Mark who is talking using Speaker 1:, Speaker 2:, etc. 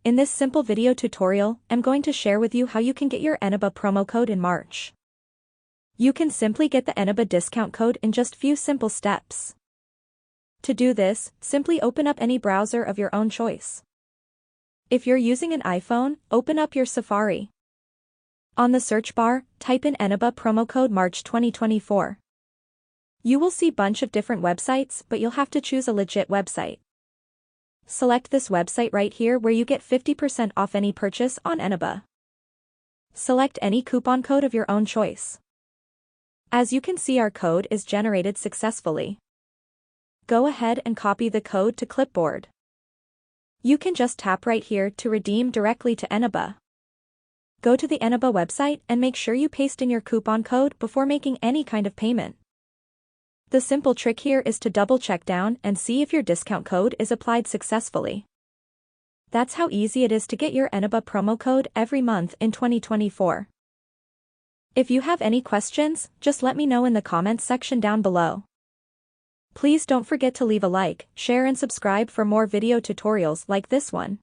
Speaker 1: In this simple video tutorial, I'm going to share with you how you can get your Eneba promo code in March. You can simply get the Eneba discount code in just few simple steps. To do this, simply open up any browser of your own choice. If you're using an iPhone, open up your Safari. On the search bar, type in Eneba promo code March 2024. You will see a bunch of different websites, but you'll have to choose a legit website. Select this website right here where you get 50% off any purchase on Eneba. Select any coupon code of your own choice. As you can see, our code is generated successfully. Go ahead and copy the code to clipboard. You can just tap right here to redeem directly to Eneba. Go to the Eneba website and make sure you paste in your coupon code before making any kind of payment. The simple trick here is to double check down and see if your discount code is applied successfully. That's how easy it is to get your Eneba promo code every month in 2024. If you have any questions, just let me know in the comments section down below. Please don't forget to leave a like, share and subscribe for more video tutorials like this one.